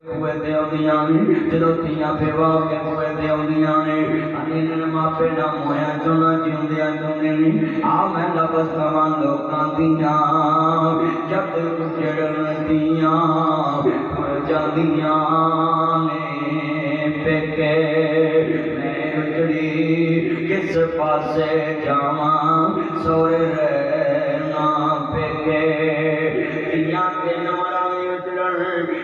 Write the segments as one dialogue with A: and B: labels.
A: ہوئے تے آندیاں نے جدوں تھیاں بیوا کے ہوئے تے آندیاں نے انہیں ماپے نہ مویا چونا جیوندیاں چوندے نے آ میں لفظ کہاں لوکاں دیاں جب اجڑن دیاں مر جاندیاں نے پیکے میں اجڑی کس پاسے جاواں سورے رہنا پیکے تیاں کے نوراں اجڑن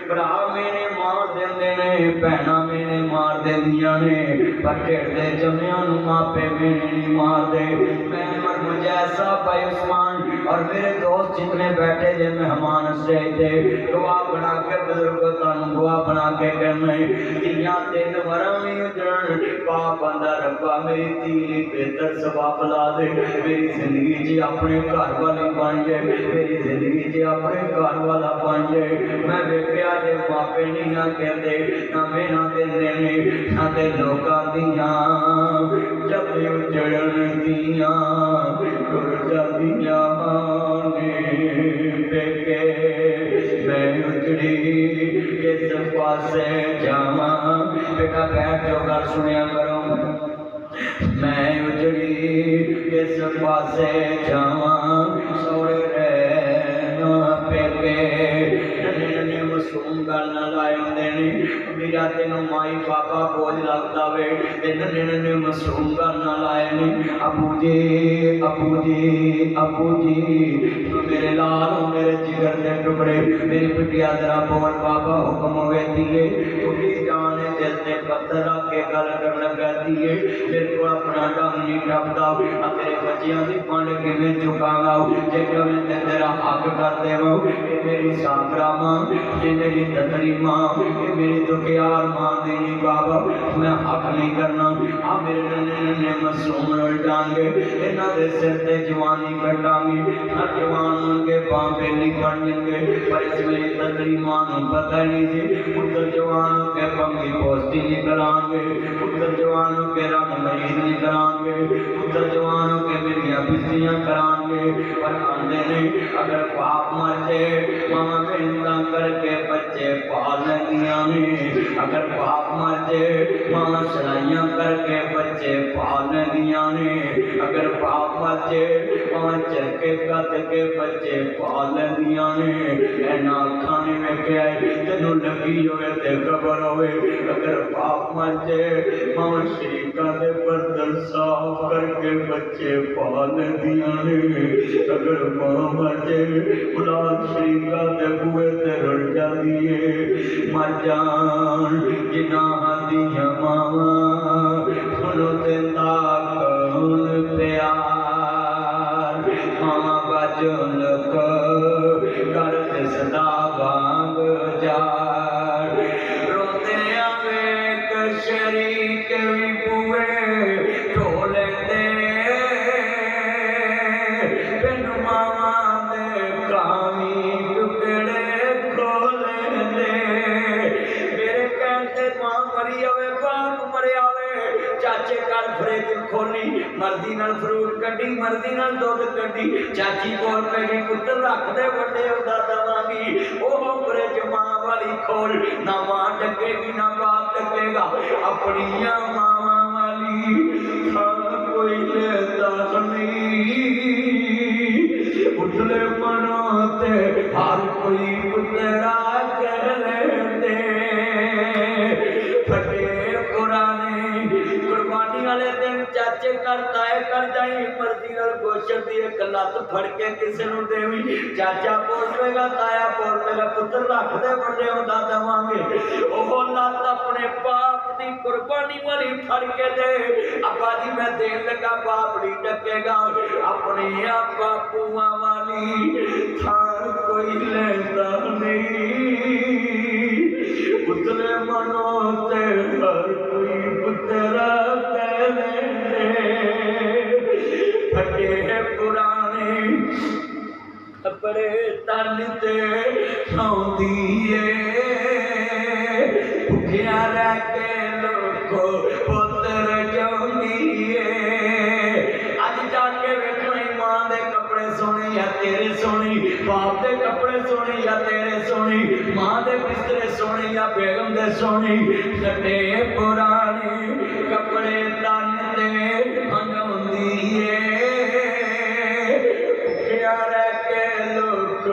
A: برا میرے مار دیندے نے بہنا میرے مار دیندیاں نے پر ڈیڑھ دے جمیاں نو ماپے میرے نہیں مار دے میں مر مجھے ایسا بھائی عثمان اور میرے دوست جتنے بیٹھے جے مہمان سے تھے گواہ بنا کے بزرگوں تانوں گواہ بنا کے کرنے تیاں تین وراں اجڑن پاپ اندر ربا میری تیری بہتر ثواب لا دے میری زندگی جی اپنے گھر والی بن جائے میری زندگی جی اپنے گھر والا بن جائے میں ویکھیا جے ماپے نہیں نہ کہندے نہ میرا دیندے نے نہ تے لوکاں دیاں جب اجڑن دیاں ٹر جاندیاں نے پیکے میں اجڑی کس پاسے جاواں بیٹا بیٹھ جو گل سنیا کرو میں اجڑی کس پاسے جاواں سوڑے رہنا پیکے ننے معصوم گل نہ لائے ہوندے نے میرا تینوں مائی پاپا بوجھ لگدا وے تے ننے معصوم گل نہ لائے نے ابو جی ابو جی ابو جی تو میرے لال میرے جگر دے ٹکڑے میری پٹیا ذرا بول بابا حکم ہوئے دیے تھی جانے دل تے پتھر رکھ کے گل کر لگا دیے میرے کو اپنا ڈنگ نہیں ٹپدا تیرے بچیاں دی پانڈ کیویں چکاواں جے کبھی تے تیرا حق کر دیواں اے میری ساکرا ماں اے میری تتری ماں اے میری دکھیار ماں دی بابا میں حق نہیں کرنا آ میرے ننے معصوم رل جان گے انہاں دے سر تے جوانی کٹاں گی ہر جوان ان کے پاں بیلی بن گے پر اس میری تتری ماں نوں پتہ نہیں سی پتر جوانوں کے پنگی پوستی نکلان گے پتر جوانوں کے رنگ مریض نکلان گے پتر جوانوں کے میریاں بستیاں کران گے پر آندے نہیں اگر باپ مر جائے ماں محنتاں کر کے بچے پال لیندیاں نے اگر باپ مر جائے ماں سلائیاں کر کے بچے پال لیندیاں نے اگر باپ مر جائے ماں چرکے کت کے بچے پال لیندیاں نے اینا کھانے میں کیا ہے تینوں لگی ہوئے تے خبر ہوئے اگر باپ مر جائے ماں شریکاں دے برتن صاف کر کے بچے پال لیندیاں نے اگر ماں مر جائے اولاد شریکاں دے بوئے تے رل جاندی ہے مر جان جناح دیاں ماواں سنو دیندا کون پیار ماں بچن کر دسدا بانگ جار روندے ویک شریک وی بوئے ٹولے دے بن ماواں دے کامی ٹکڑے کھولے دے میرے کہتے ماں مری ہوئے باپ مریا ہوئے چاچے کل فریج کھولی مرضی نال فروٹ کڈی مرضی نال دودھ کڈی چاچی بول پہ گئی پتر رکھ دے بڑے ہوتا دواں گی وہ فریج ماں والی کھول نہ ماں ڈکے گی نہ باپ ڈکے گا اپنیاں ماں والی تھا کوئی لیتا نہیں اتلے منوں تے ہر کوئی پترا کہہ لیندے پھٹے پرانے قربانی والے دن چاچے کر تائے کر جائیں مرضی نال گوشت دی ایک لت پھڑ کے کسے نوں دیویں چاچا بولے گا تایا بولے گا پتر رکھ دے بڑے ہوندا دواں گے وہ لت اپنے باپ دی قربانی والی پھڑ کے دے ابا جی میں دین لگا باپ نہیں ڈکے گا اپنی باپواں والی تھان کوئی لیندا نہیں اتلے منوں تے ہر کوئی پترا کہہ لیندے پھٹے پرانے بڑے تن تے سوندی اے بھکھیا رہ کے لوکو پتر جوندی اے اج جا کے ویکھو ماں دے کپڑے سونے یا تیرے سونے باپ دے کپڑے سونے یا تیرے سونے ماں دے بسترے سونے یا बेगम दे सोनी कटे पुराने कपड़े तन ते हंडौंदी है भुखिया रह के लोग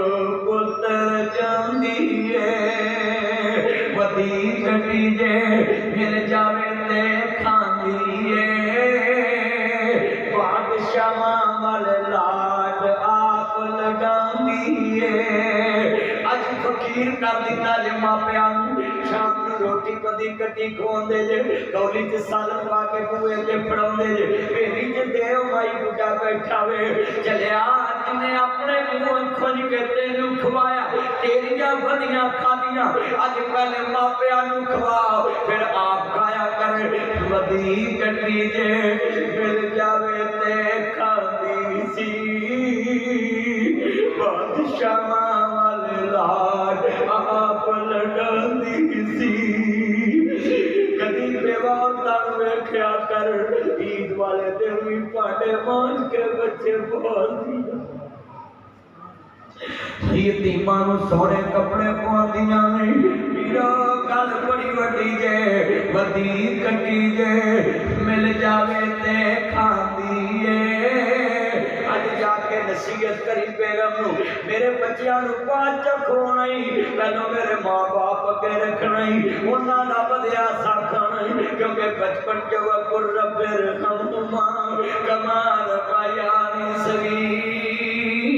A: पुत्र जांदी है वधी कटी जे मिल जावे ते खांदी है बादशाह वाल लाड आप लगांदी है अज फकीर कर दिता जे मापिया शाम की रोटी कदी कटी खवांदे जे कौली च सालन पा के बूए ते फड़ाउंदे जे भेरी च देव माई बुढ़ा बैठा वे चलिया जिन्हें अपने मुंह खुज के तेनू खवाया तेरिया बदियां खादियां अज पहले मापिया नू खवाओ फिर आप खाया कर वधी कटी जे मिल जावे ते खांदी सी बादशाह वाले लाड आप लगांदी सी कदी बेवारता वेख्या कर ईद वाले दिन भी पाटे मांझ के बच्चे बोलदी यतीमां नूं सोहणे कपड़े पवांदियां ने मीरा गल बड़ी वड्डी जे वधी कटी जे मिल जावे ते खांदी ए अज जाके नसीहत करी बेगम नूं मेरे बच्चियां नूं पांच खवाउणा ही पहलों मेरे मां बाप अगे रखना ही उन्हां दा वधिया साखना क्योंकि बचपन च वकुर रब्बिर हमहुमा कमा रब्बयानी सगीरा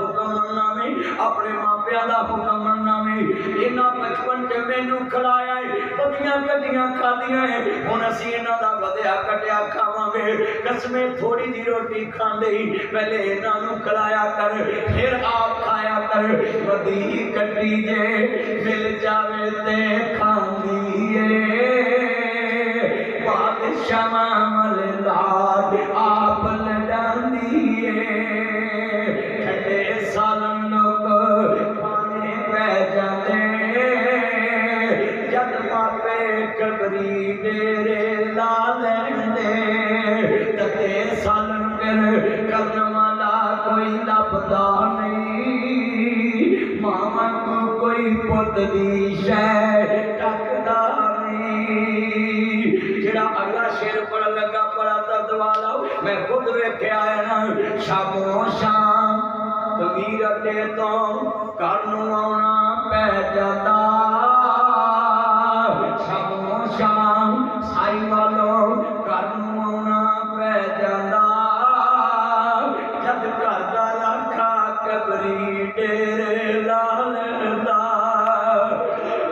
A: अपने मापिया का हुक्म मनना में इन्हां बचपन च मैनू खिलाया है बदियां कटियां खादियां है हुण असीं इन्हां दा वधिया कटिया खावांगे कसमें थोड़ी जी रोटी खांदे ही पहले इन्हां नू खिलाया कर फिर आप खाया कर वधी कटी जे मिल जावे ते खांदी ए बादशाह वाले लाड आप लगांदी ए ठंडे सालन लोग खाने पै जाते जद पापे कबरी डेरे ला लेंदे तते सालन फिर करन वाला कोई लभदा नहीं मामा को कोई पुत दी शै टकदा नहीं जेड़ा अगला शेर पढ़न लगा बड़ा दर्द वाला मैं खुद वेख्या है शामो शाम कबीर अड्डे तो घर नूं आउणा पै जाता शामो शाम साई वालों घर नूं आउणा पै जाता जद घर दा राखा कबरी डेरे ला लैंदा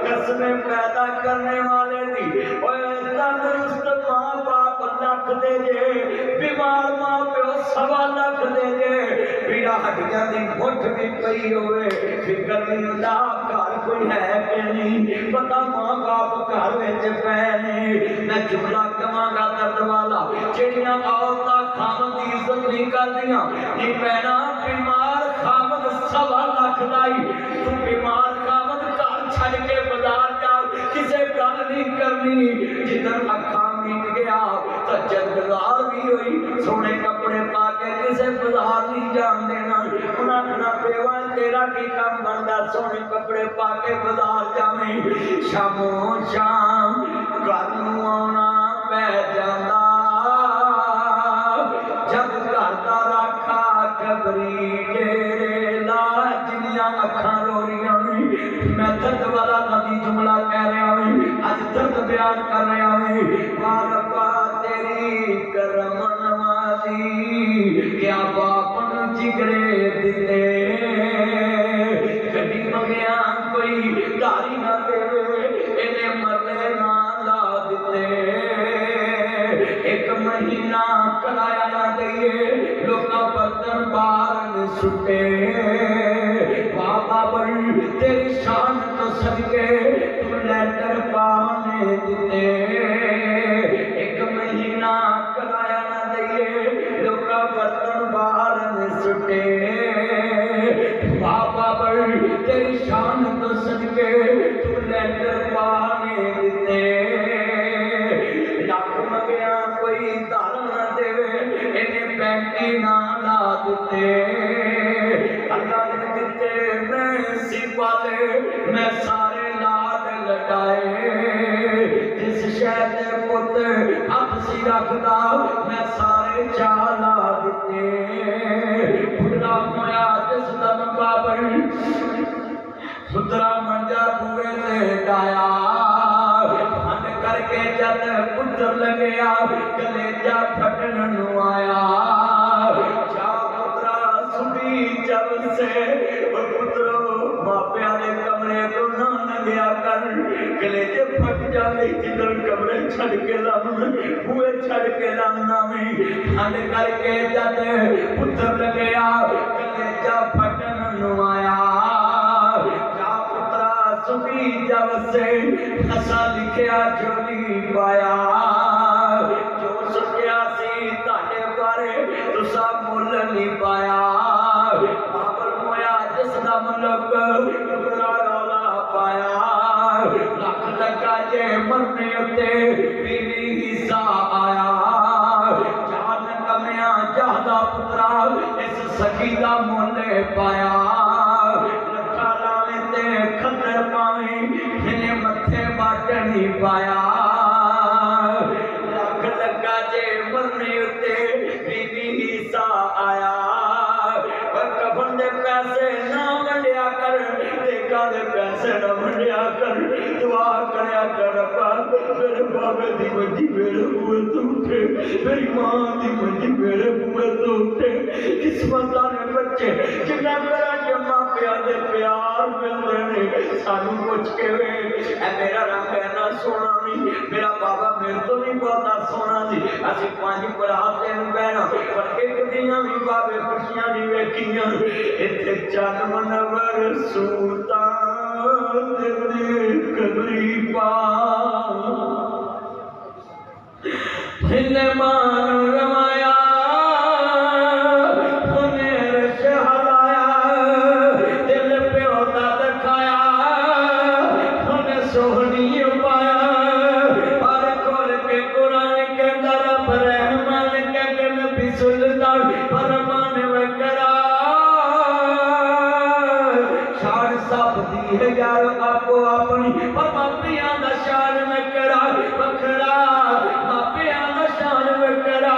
A: कसमें पैदा करने वाले दी ओए तंदुरुस्त मां बाप लख दे जे बीमार मां प्यो सवा लख दे जे पीड़ा हड्डियां दी मुठ भी पई होवे फिकर नहीं हुंदा घर कोई है कि नहीं पता मां बाप घर विच पै ने मैं जुमला कवांगा दर्द वाला जेड़ियां औरतां खावन दी इज्जत नहीं करदियां नी पैना बीमार खावन सवा लख लाई तू बीमार खावन घर छड़ के बाजार जा किसे गल नहीं करनी जिधर अखा मीट गया तो जदगदार भी हुई सोने कपड़े पा के किसे बाजार नहीं जान देना उन्हें आखना पेवा तेरा की काम बनता सोने कपड़े पा के बाजार जावे शामो शाम घर नूं आउणा पै जांदा जब घर दा राखा कबरी डेरे ला जिन्नियां अखां रो रहियां ने मैं दर्द वाला नबी जुमला कह रहा हूं अज दर्द बयान कर रहा हूं रब्बा तेरी करम नवाज़ी क्या बाप नूं जिगरे दिते कदी मंगिया कोई धारी ना देवे इन्हें मरने ना ला दिते एक महीना कराया ना दिए लोका बर्तन बाहर सुटे बाबा बड़ी तेरी शान तो सदके तू लेटर पाने दिते एक महीना कराया ना दिए लोका बर्तन बाहर सुटे तेरी शान तो सदके तू लैंटर पाने दिते लख मंगया कोई धर न देवे इन्हें पैंती ना ला दिते अल्लाह ने दिते मैं सिपाले मैं सारे लाड लटाए जिस शहर दे पुत हथ सी रखदा मैं सारे चाला दिते खुदा मोया जिस दम बाबर सुतरा मंजा बुए से डाया हन करके जद पुत्र लगया कलेजा फटन नु आया जा पुत्रा सुनी जब से पुत्रो मापिया ने कमरे को ना लग्या कर कलेजे फट जाते जिधर कमरे छड़ के लम बुए छड़ के लमना में हन करके जद पुत्र लगया कलेजा फटन नु आया सुखी जब से हसा लिखया जोली पाया जो सुखया सी ताने बारे तुसा मुल नहीं पाया बाबर मोया जिस दा मुलक टुकड़ा रौला पाया लख लगा जे मरने उत्ते पीली हिस्सा आया जान कमया जादा पुत्रा इस सखी दा मुल पाया खतर पावे इन्हें मथे बाटनी पाया लख लगा जे मरने उत्ते बीबी हिस्सा आया कफन दे पैसे ना वंडिया कर टेका दे पैसे ना वंडिया कर दुआ करया कर मेरे बाबे दी मंजी मेरे बुए तो उठे मेरी मां दी मंजी मेरे बुए तो उठे किस्मत वाले बच्चे जिन्ना करा जमा पिया दे प्यार मिलते ने सानू पुछ के वे ए मेरा रंग है ना सोना नहीं मेरा बाबा मेरे तो नहीं बहुत सोना सी असि पांच बरात दिन बहना पर एक दियां भी बाबे खुशियां नहीं वेखियां इत्थे चन मनवर सूता तेरे कबरी पा हिंद मान रमाया यार आपो अपनी पर मापिया दा शान में करा बखरा मापिया दा शान में करा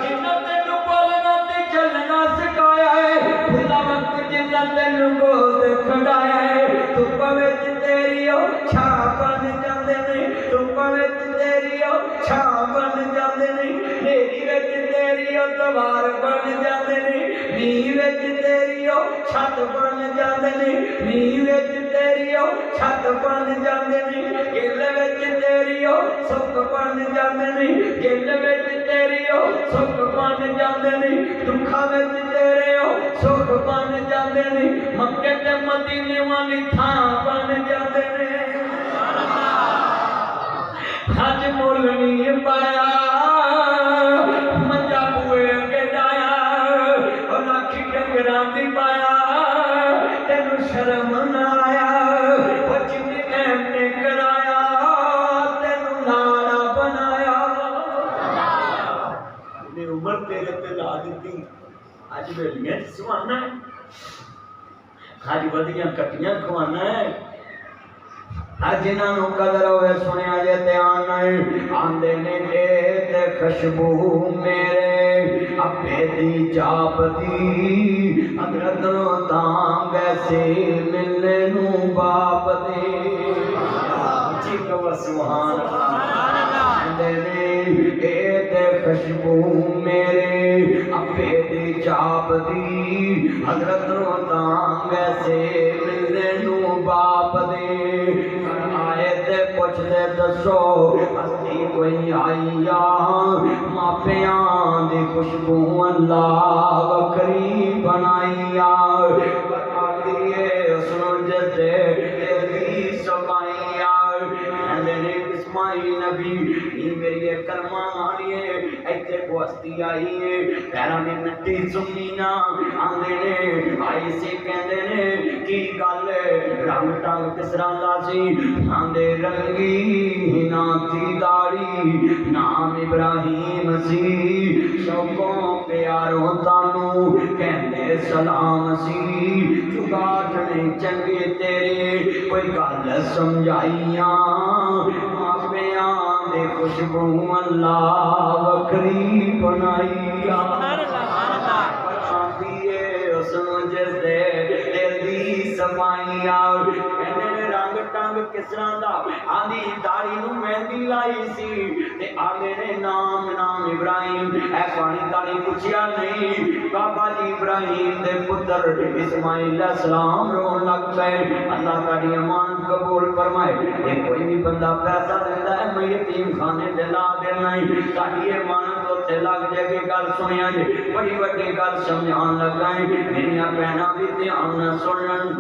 A: जिन्ना तेनू बोलना ते चलना सिखाया है खुदा वक्त जिन्ना तेनू गोद खड़ाया है तू पवित तेरी ओ छा बन जांदे ने तू पवित तेरी ओ छा बन जांदे ने नेरी विच तेरी ओ दवार बन जांदे ने नींह विच तेरी ओ छत बन जांदे ने नींह विच तेरी ओ छत बन जांदे ने गिल विच तेरी ओ सुख बन जांदे ने गिल विच तेरी ओ सुख बन जांदे ने दुखां विच तेरे ओ सुख बन जांदे ने मक्के ते मदीने वाली थां बन जांदे ने अज मुल नहीं पाया मंजा बुए अगे डाया और लाखी डंगरां दी पाया तेनू शर्म ना आया वो जिन्नी ने कराया तेनू लाड़ा बनाया ने उम्र तेरे ते ला दी अज वेलियां सुहाना है अज वधियां कटियां खुआना है अज इन्हों कदर होवे सुनिया जे ध्यान आंदे ने ते खुशबू मेरे अपे दी जाप दी हजरत तां वैसे मिलने नू बाप दे जी कहो सुभान अल्लाह आंदे ने ते खुशबू मेरे अपे दी जाप दी हजरत तां वैसे मिलने नू बाप दे आए ते पुछदे दसो हस्ती कोई आई आ मापिया दी खुशबू अल्लाह वखरी बनाई आ दिए सूरज से तेरी सफाई आ इस्माइल नबी मेरी कर्मा मारिए इत्थे बस्ती आई है पैरां दी नट्टी सुनी ना आंदे ने आई से कहंदे ने की गल रंग टंग किस तरह दा सी आंदे रंगी ना थी दाढ़ी नाम इब्राहिम सी शौकों प्यारों तानू कहंदे सलाम सी चुगाटने चंगे तेरे कोई गल समझाइयां मापियां दे खुशबू अल्लाह वखरी बनाइया रंग टंग किस तरह दा आंदी दाढ़ी नूं मेहंदी लाई सी ते आंदे ने नाम नाम इब्राहिम ऐ पानी तानी पुछया नहीं बाबा जी इब्राहिम दे पुत्र इस्माइल सलाम रोन लग गए अल्लाह ताड़ी अमान कबूल फरमाए ये कोई भी बंदा पैसा देता है मैं यतीम खाने ते ला देना ताड़ी ये मानत उत्ते लग जाएगी गल सुनिया जी बड़ी वड्डी गल समझान लगा मेरिया भैणां भी ध्यान नाल सुनन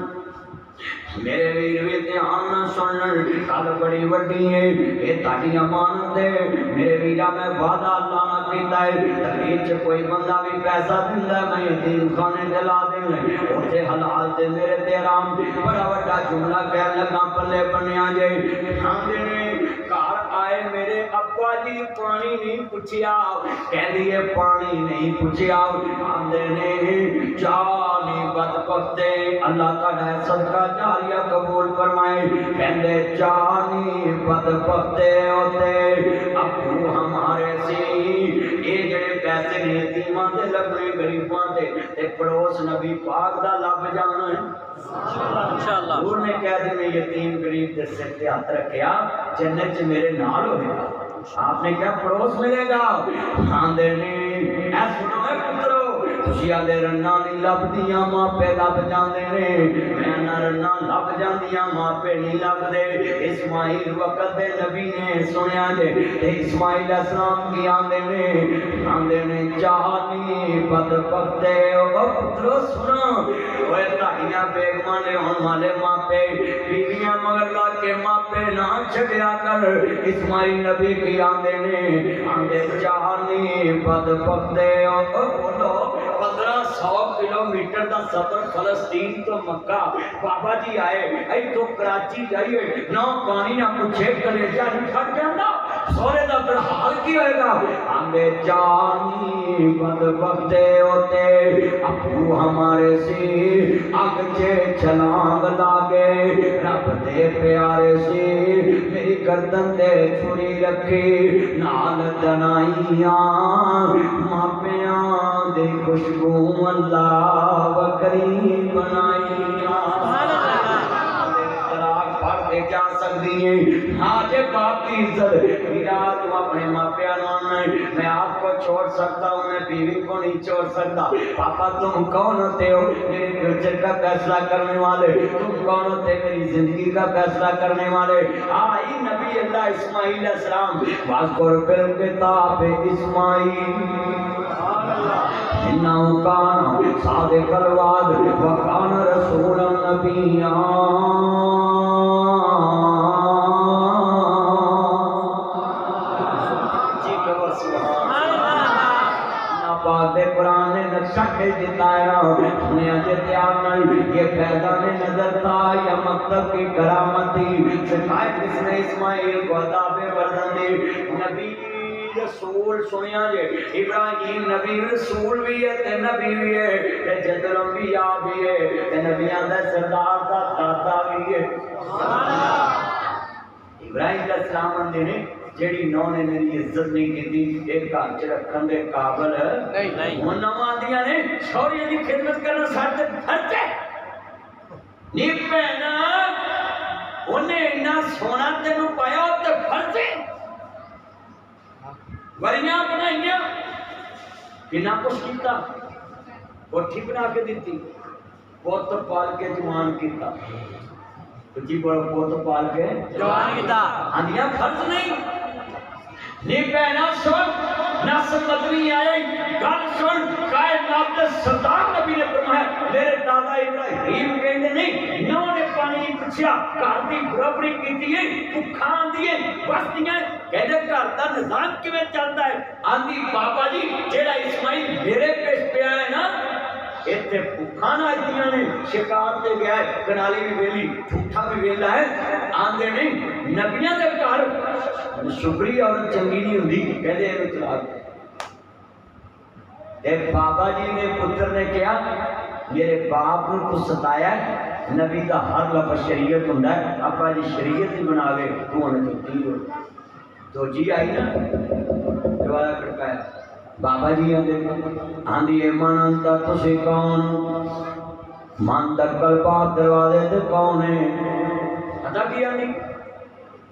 A: मेरे वीर भी ध्यान नाल सुनन गल बड़ी वड्डी है ये ताड़ी अमानत है मेरे वीरा मैं वादा अल्लाह नाल कीता है तकरीर च कोई बंदा भी पैसा दिंदा मैं यतीम खाने ते ला देना उत्ते हलाल ते मेरे ते हराम बड़ा वड्डा जुमला कह लगा पल्ले बनिया जे आंदे ने घर आए मेरे अब्बा जी पानी नहीं पुछया कह दिए पानी नहीं पुछया आंदे ने जानी बदबख्ते अल्लाह ताला सदका जारिया कबूल फरमाए कहंदे जानी बदबख्ते होते अब्बू हमारे सी ये जेड़े पैसे ने यतीमां दे लगने गरीबां दे ते पड़ोस नबी पाक दा लब जाना है इंशाअल्लाह उन्हें कह दी मैं यतीम गरीब दे सिर ते हाथ रखया जन्नत च मेरे नाल होगा आपने क्या पड़ोस मिलेगा आंदे ने ऐ सुनो है पुत्रो तुसी आंदे रन्ना नहीं लभदियां मापे लभ जांदे ने मैं रन्ना लभ जांदियां मापे नहीं लभदे इस्माइल वक्त दे नबी ने सुनिया जे ते इस्माइल अलैहिस्सलाम की आंदे ने चाहनी बदबख्ते ओ पुत्रो सुनो ओए ताड़ियां बेगमां ने हुन वाले मापे बीवियां मगर ला के मापे ना छड़या कर इस्माइल नबी की आंदे चाहनी बदबख्ते ओ बोलो 1500 किलोमीटर का सफर फलस्तीन तो मक्का बाबा जी आए इथों कराची जाइए ना पानी ना कुछे कलेजा नहीं फट जाता सोरे का फिर हाल की होएगा आंदे जानी बदबख्ते होते अबू हमारे सी अग चे छलांग लागे रब दे प्यारे सी मेरी गर्दन ते छुरी रखी नाल दनाइयां मापियां दे खुशबू अल्लाह वकरी बनाइया जा सकती है आज बाप की इज्जत मेरा तुम अपने मापिया मैं आपको छोड़ सकता हूँ मैं बीवी को नहीं छोड़ सकता पापा तुम कौन होते हो मेरे फ्यूचर का फैसला करने वाले तुम कौन होते मेरी जिंदगी का फैसला करने वाले आई नबी अल्लाह इस्माइल अलैहिस्सलाम वाज़कुर फिल किताब इस्माइल इन्नहु कान सादिक़ल वाद व कान रसूलन नबिय्या कुरान ने नक्शा खींच दिताया ने अजय त्याग ये पैदा ने नजर था या मकतब की करामती सिखाए किसने इस्माइल को अदाबे वर्दन नबी रसूल सुनिया जे इब्राहिम नबी रसूल भी है ते नबी भी है ते जदर अंबिया भी है ते नबियां दा सरदार दा दादा भी है इब्राहिम दा सलाम अंदे ने जेड़ी नौ ने मेरी इज्जत नहीं की एक घर च रखन दे काबिल नहीं हुन नवांदियां ने शौर्य दी खिदमत करना साडे फर्ज है नी भैणा ओने इन्ना सोना तेनू पाया ते फर्ज है वरियां बनाइयां किन्ना कुछ कीता कोठी बना के दी पुत पाल के जवान कीता जी पुत पाल के जवान कीता आंदियां फर्ज नहीं नी भैणा सुन नस मदनी आए गल सुन कायनात दे सरदार नबी ने फरमाया मेरे दादा इब्राहिम कहंदे नहीं नौ ने पानी नहीं पुछया घर दी बराबरी कीती है भुखा आंदिए बसदियां कहंदे घर दा निजाम किवें चलदा है आंदी बाबा जी जेड़ा इस्माइल मेरे पेश पिया है ना اتنے بھوکھا نہ آئی نے شکار تے گیا ہے کنالی بھی ویلی جھوٹا بھی ویلا ہے آندے نہیں نبیاں دے گھر شکری اور چنگی نہیں ہوندی کہتے ہیں چلا ایک بابا جی نے پتر نے کیا میرے باپ نے تو ستایا ہے نبی کا ہر لفظ شریعت ہوتا ہے ابا جی شریعت ہی بنا لے تو انہیں چھٹی ہو تو جی آئی نا دروازہ کھڑکایا بابا جی آندھی ایمانتا تسی کون من دکل پاپ دروازے تے کون ہے پتا کیا نہیں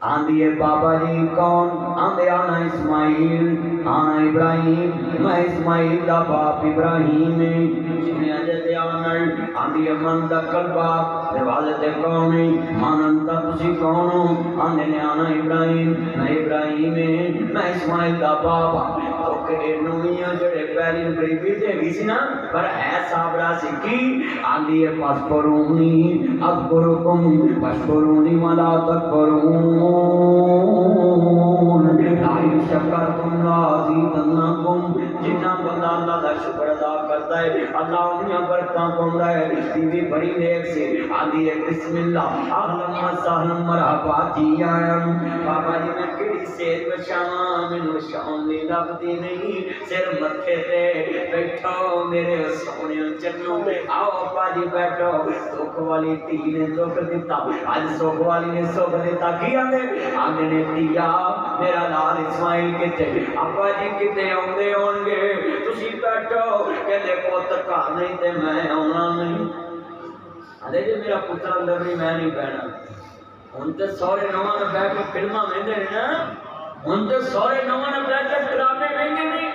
A: آندھی بابا جی کون آندھے آنا اسماعیل آنا ابراہیم میں اسماعیل دا باپ ابراہیم جنہیں اجتے آنا آندھی من دکل پاپ دروازے تے کون ہے مانتا تسی کون آندھے نے آنا ابراہیم میں ابراہیم میں اسماعیل دا باپ نویاں جڑے پہلی غریبی تے گئی سی نا پر ہے صابرہ سکی آندھی پاسپرونی اکبرکم پاسپرونی ملا تکبرون لائی شکر تم رازی تنکم جنہ بندہ اللہ دا شکر ادا کرتا ہے اللہ انہیں برکاں پوندا ہے بیوی بڑی نیک سے آندھی بسم اللہ اہلا و سہلا مرحبا جی آیا بابا جی میں کڑی سیر بچاواں مینوں شام نہیں لبدی نہیں سر متھے تے بیٹھو میرے سونے چنو آؤ ابا جی بیٹھو سکھ والی تھی نے سکھ دیتا آج سکھ والی نے سکھ دیتا کی آندے نے دیا میرا لال اسماعیل کتے ابا جی کتے آندے ہون گے تسی بیٹھو کہتے پوت گھر نہیں تے میں آنا نہیں آدھے جی میرا پتر اندر نہیں میں نہیں بہنا ہن تے سورے نواں نے بیٹھ کے فلماں ویندے نے نا ہن تے سورے نواں نے بیٹھ کے ڈرامے ویندے نے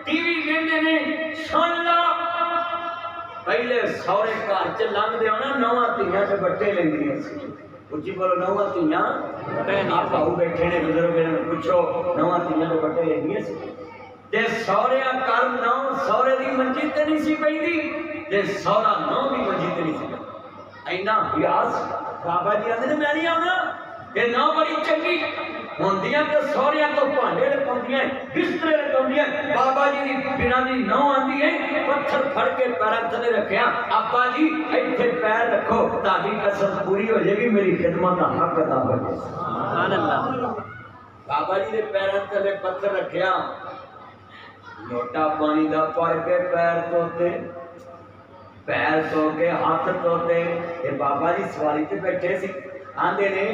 A: ٹی وی ویندے نے سن لا پہلے سورے گھر چ لنگ دے ہونا نواں تیاں تے بٹے لیندیاں سی اچھی بولو نواں تیاں آپ بہو بیٹھے نے بزرگ نے پوچھو نواں تیاں تے بٹے لیندیاں سی تے سورے کر نو سورے دی منجی تے نہیں سی پیندی تے سورا نو دی منجی تے نہیں سی اینا بیاس بابا جی آندے نے میں نہیں آنا کہ نہ بڑی چنگی ہوندیاں تے سوریاں تو بھانڈے رکھاندیاں بسترے رکھاندیاں بابا جی دی بنا دی نہ آندی ہے پتھر پھڑ کے پیراں تلے رکھیا ابا جی ایتھے پیر رکھو تہاڈی قسم پوری ہو جائے گی میری خدمت دا حق ادا ہو جائے سبحان اللہ بابا جی دے پیراں تلے پتھر رکھیا لوٹا پانی دا پڑ کے پیر دھوتے پیر دھو کے ہاتھ دھوتے یہ بابا جی سواری تے بیٹھے سی آندے نے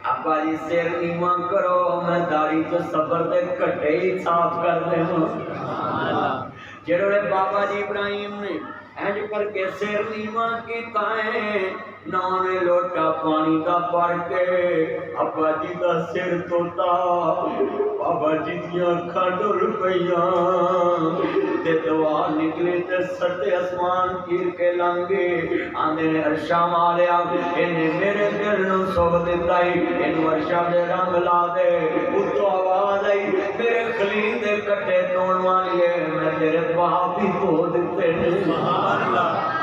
A: ابا جی سر نیواں کرو میں داڑھی تو صبر دے کٹے ہی صاف کر دے جڑے بابا جی ابراہیم نے اینج کر کے سر نیواں کیتا ہے نو نے لوٹا پانی دا پڑ کے ابا جی دا سر دھوتا بابا جی دیاں اکھاں ڈر پیاں تے دعا نکلی تے سٹے آسمان چیر کے لنگے آندے نے عرشاں والیا انہیں میرے دل نو سوگ دتا ہی انہوں عرشاں دے رنگ لا دے اتو آواز آئی میرے خلیل دے کٹے توڑ والیے میں تیرے باپ ہی دھو دیتے سبحان اللہ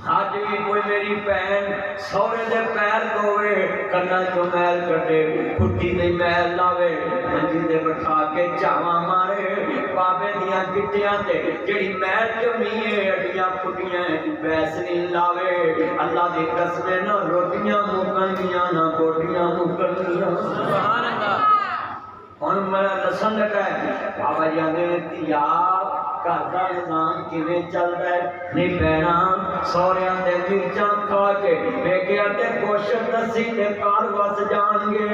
A: آج بھی کوئی میری بہن سورے دے پیر دھوے کنا چو میل کٹے کھٹی دے میل لاوے منجی دے بٹھا کے چاواں مارے بابے دیاں گٹیاں تے جڑی میل جمیے اڈیاں پھٹیاں بیس نہیں لاوے اللہ دی قسم نہ روٹیاں مکن گیاں نہ گوٹیاں مکن گیاں سبحان اللہ ہن میرا دسن لگا ہے بابا جی آندے تیا گھر دا نظام کیویں چلدا ہے نہیں بہنا سوریاں دے مرچاں کھا کے بیگیا تے گوشت دسی تے کار وس جان گے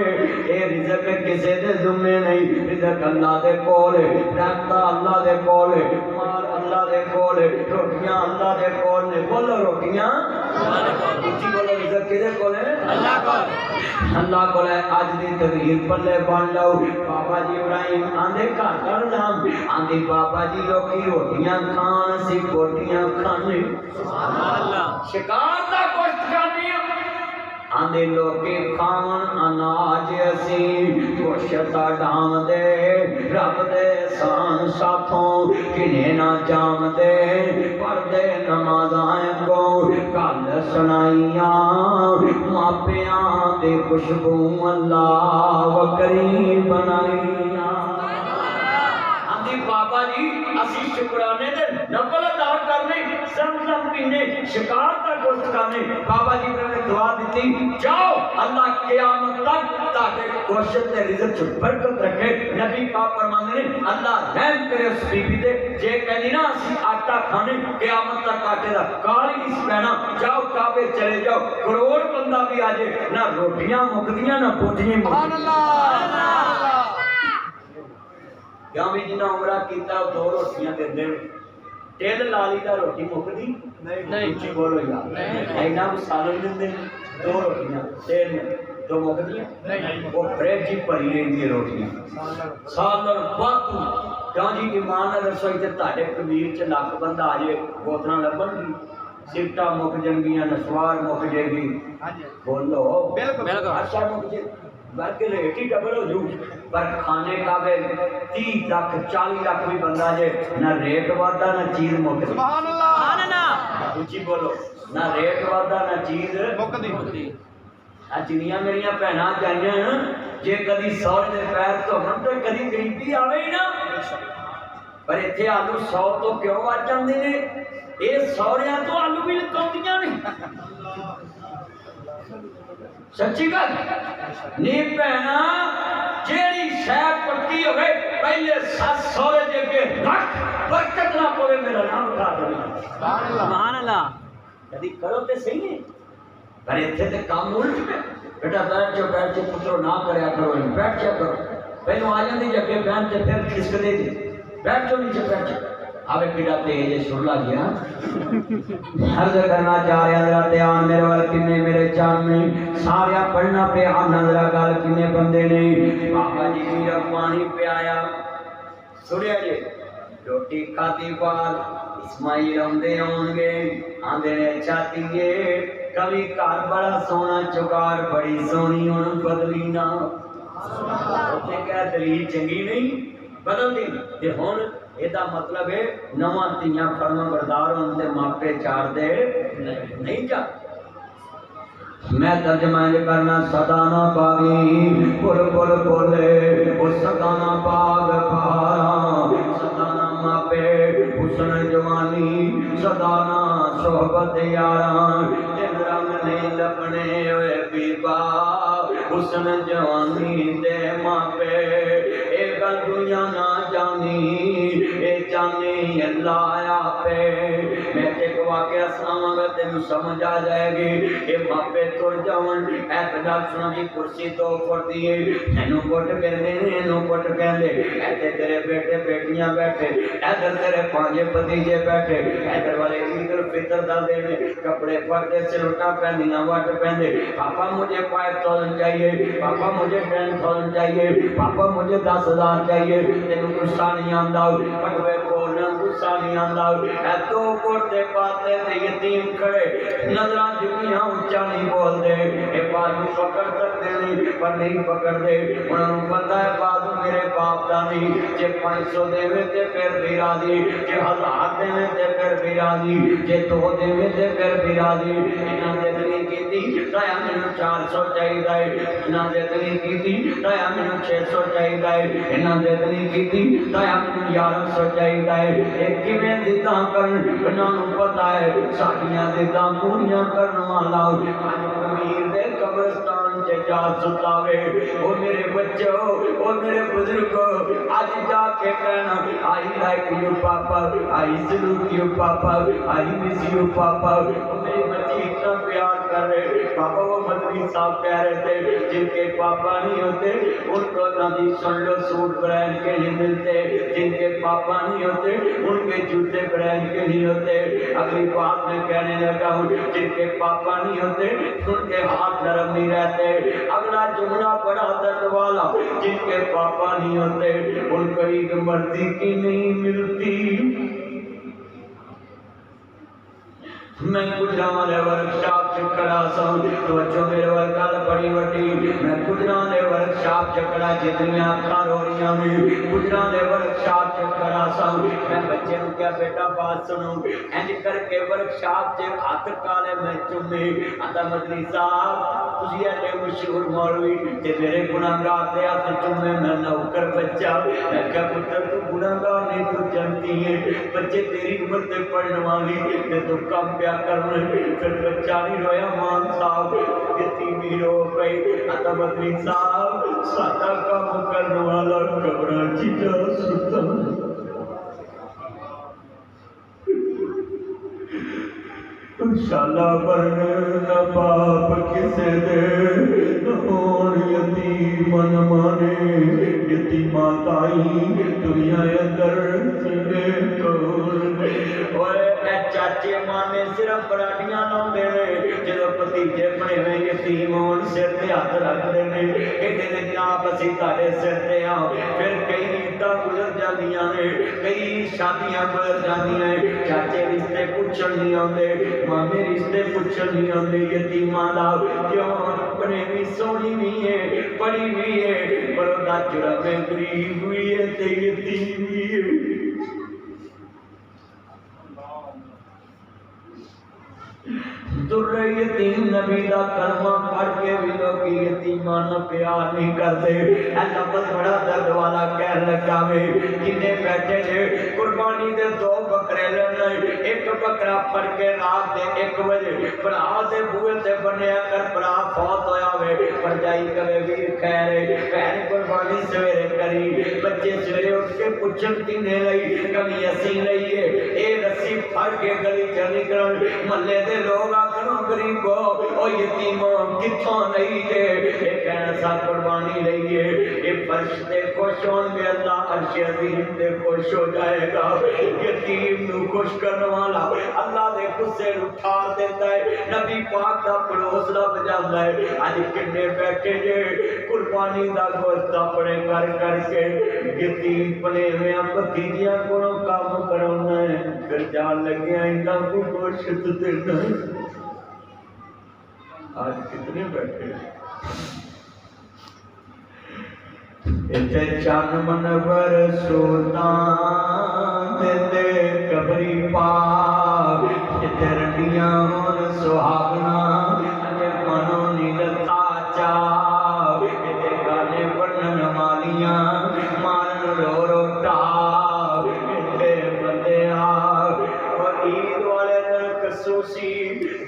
A: اے رزق کسے دے ذمے نہیں رزق اللہ دے کول ہے رحمت اللہ دے کول ہے مال اللہ دے کول ہے روٹیاں اللہ دے کول نے بولو روٹیاں اللہ دے کول اچھی بولو رزق کدے کول ہے اللہ کول اللہ کول ہے اج دی تقریر پلے بن لو بابا جی ابراہیم آندے گھر دا نام آندے بابا جی لوکی روٹیاں کھان سی روٹیاں کھانے سبحان اللہ شکار دا گوشت کھانے آندے لوکی کھان اناج اسی گوشت ڈام دے رب دے سان ساتھوں کنے نہ جام دے پردے نمازائیں کو گل سنائیاں ماپیاں دے خوشبو اللہ وکری بنائیاں بابا جی اسی شکرانے دے نفل ادا کرنے زمزم پینے شکار کا گوشت کھانے بابا جی نے دعا دیتی جاؤ اللہ قیامت تک تاکہ گوشت دے رزق چ برکت رکھے نبی پاک فرماندے نے اللہ رحم کرے اس بی بی تے جے کہنی نا اسی آٹا کھانے قیامت تک آٹے دا کال ہی نہیں پہنا جاؤ کعبے چلے جاؤ کروڑ بندہ بھی آجے نہ روٹیاں مکدیاں نہ پوٹیاں سبحان اللہ کیا بھی جنہ عمرہ کیتا دو روٹیاں دے دے تیل لالی دا روٹی مکدی نہیں اچھی بولو یار اینا سالن دے دے دو روٹیاں تیل دو مکدیاں وہ بریڈ جی پری رہی دی روٹیاں سالن باتو کیوں جی ایمان نہ رسوئی تے تاڑے کبیر چ لاکھ بندہ آجے بوتنا لبن گی سفٹا مک جنگیاں نسوار مک جے گی بولو بالکل اچھا مک جے بلکہ ریٹ ہی ڈبل ہو جو پر کھانے کا بے 30 لاکھ 40 لاکھ بھی بندہ جے نہ ریٹ وادا نہ چیز مک سبحان اللہ اچھی بولو نہ ریٹ وادا نہ چیز مک دی جنیاں میریاں بہناں جائیاں جے کدی سورے دے پیر تو ہم تو کدی غریبی آوے ہی نا پر ایتھے آلو 100 تو کیوں آ جاندے نے اے سوریاں تو آلو بھی لکاؤندیاں نہیں سچی گل نہیں پہنا جیڑی شے پکی ہوئے پہلے سس سورے دے کے رکھ برکت نہ پوے میرا نام اٹھا دینا سبحان اللہ کدی کرو تے صحیح ہے پر ایتھے تے کام الٹ پہ بیٹا بیٹھ جو پترو نہ کریا کرو بیٹھ جا کرو پہلو آ جاندی جگہ بہن تے پھر کھسک دے دی بیٹھ جو نیچے بیٹھ جا آوے کیڑا تیز سرلا گیا عرض کرنا چاہ رہے حضرت دھیان میرے وال کنے میرے چان میں ساریا پڑھنا پہ آنا ذرا گال کنے بندے نہیں بابا جی میرا پانی پہ آیا سڑیا جی روٹی کھاتی بال اسماعیل آندے ہونگے آندے نے چاہتی ہے کبھی کار بڑا سونا چکار بڑی سونی ان بدلی نہ ہوتے کیا دلیل چنگی نہیں بدل دی تے ہون ایدہ مطلب ہے نواں تیاں فرما بردار ہوندے ماپے چار دے نہیں جا میں ترجمہ کرنا صدانا باغی پل پل پلے وہ صدانا باغ پارا صدانا ماپے حسن جوانی صدانا صحبت یاران جن رنگ نہیں لپنے ہوئے بیبا حسن جوانی دے ماپے ایک دنیا نہ جانی اے جانی اللہ آپے میں ایک واقعہ سناواں گا تینوں سمجھ آ جائے گی اے ماپے تر جاون اے بڑا سنا دی کرسی تو اوپر دی اینو پٹ کہندے اینو پٹ کہندے ایتھے تیرے بیٹے بیٹیاں بیٹھے ادھر تیرے پانچے بھتیجے بیٹھے ادھر والے عید الفطر دا دینے کپڑے پردے سے لٹا پہنیاں وٹ پہندے پاپا مجھے 5000 چاہیے پاپا مجھے 10,000 چاہیے پاپا مجھے 10,000 چاہیے تینوں غصہ نہیں آندا پٹوے بولنا غصہ نہیں آندا اے تو کرتے پاتے تے یتیم کھڑے نظراں جھکیاں اونچا نہیں بول دے اے بازو پکڑ سکتے نہیں پر نہیں پکڑ دے انہاں نوں پتہ ہے بازو میرے باپ دا نہیں جے 500 دیوے تے پھر بھی راضی جے 1000 دیوے تے پھر بھی راضی جے 2 دیوے تے پھر بھی راضی انہاں دے نہیں کیتی تایا مینوں 400 چاہیدا ہے انہاں دے نہیں کیتی تایا مینوں 600 چاہیدا ہے انہاں دے نہیں کیتی تایا مینوں 1100 چاہیدا ہے اے کیویں دتا کرن انہاں نوں پتہ ہے ساڈیاں دتا پوریاں کرن والا امیر دے قبرستان تے جا ستاوے او میرے بچو او میرے بزرگو آج جا کے کہنا آئی لائک یو پاپا آئی سلوک you papa I miss you پاپا او میری بچی اتنا پیار کر رہے پاپا وہ مدنی صاحب کہہ رہے تھے جن کے پاپا نہیں ہوتے ان کو نبی سن لو سوٹ برینڈ کے نہیں ملتے جن کے پاپا نہیں ہوتے ان کے جوتے برینڈ کے نہیں ہوتے اگلی بات میں کہنے لگا ہوں جن کے پاپا نہیں ہوتے ان کے ہاتھ نرم نہیں رہتے اگلا جملہ بڑا درد والا جن کے پاپا نہیں ہوتے ان کو عید مرضی کی نہیں ملتی میں گجرانے ورکشاپ چکڑا ساں توجہ میرے ورکال بڑی وٹی میں گجرانے ورکشاپ چکڑا جتنیاں کھا روڑیاں میں گجرانے ورکشاپ چکڑا ساں میں بچے ہوں کیا بیٹا بات سنوں اینج کر کے ورکشاپ چے ہاتھ کالے میں چمے آتا مدنی صاحب تجھے ایلے مشہور مولوی تے میرے گناہگار دے ہاتھ چمے میں نوکر بچہ میں کیا پتر تو गुनाहगार नहीं तू जानती है बच्चे तेरी उम्र से पढ़ने वाली ते तू कम क्या कर रहे फिर बच्चा नहीं रोया मान साहब यतीमी रो गई अता बदरी साहब सादा काम करने वाला कबरा चीजा सुता शाला भरने न पाप किसे दे नोर यतीम मन माने यतीमा ताई दुनिया अंदर से कोल ओए ए चाचे माने सिर्फ बराटियां लाउंदे ने जदों भतीजे बने हुए यतीम होण सिर ते हथ रखदे ने कहंदे ने जनाब असीं तुहाडे सिर ते आ फिर कई रीतां गुजर जांदियां ने कई शादियां गुजर जांदियां ने चाचे रिश्ते पुछण नहीं आउंदे मामे रिश्ते पुछण नहीं आउंदे यतीमां दा क्यों अपने भी सोहनी भी है बड़ी भी है पर ओदा जुड़ा में गरीब भी है ते यतीम भी है दुर्रे यतीम नबी दा कलमा पढ़ के भी लोग यतीमां नूं प्यार नहीं करते ऐ लफ्ज़ बड़ा दर्द वाला कह लगा वे किन्ने बैठे ने कुर्बानी दे दो बकरे लेने एक बकरा फड़ के रात दे 1 बजे भरा दे बूहे ते बन्निया कर भरा फौत होया वे भरजाई कवे वीर खैर भैन कुर्बानी सवेरे करी बच्चे सवेरे उठ के पुछन किन्ने लई कभी असीं लईए ए रस्सी फड़ के गली च निकलण महल्ले दे लोग आखनो गरीबो ओ यतीमो किथों नहीं जे ए कहना सा कुर्बानी लईए ए फर्श ते खुश होंगे अल्लाह अर्श अजीम ते खुश हो जाएगा यतीम नू खुश करने वाला अल्लाह दे गुस्से नू ठार देता है नबी पाक दा पड़ोसला बजांदा है अज किन्ने बैठे जे कुर्बानी दा गोश्त अपने कर करके यतीम बने हुए भतीजियां कोलों काम कराउना है फिर जान लगे इन्हां को गोश्त देना है आज कितने बैठे इते चन मनवर सुल्तान दे कबरी पाक इते रंडियां होन सुहागना अजे मनो नीलता चा इते गाने पढ़न वालियां मारन रो रो टा इते बंदे आ और ईद वाले दिन कसोसी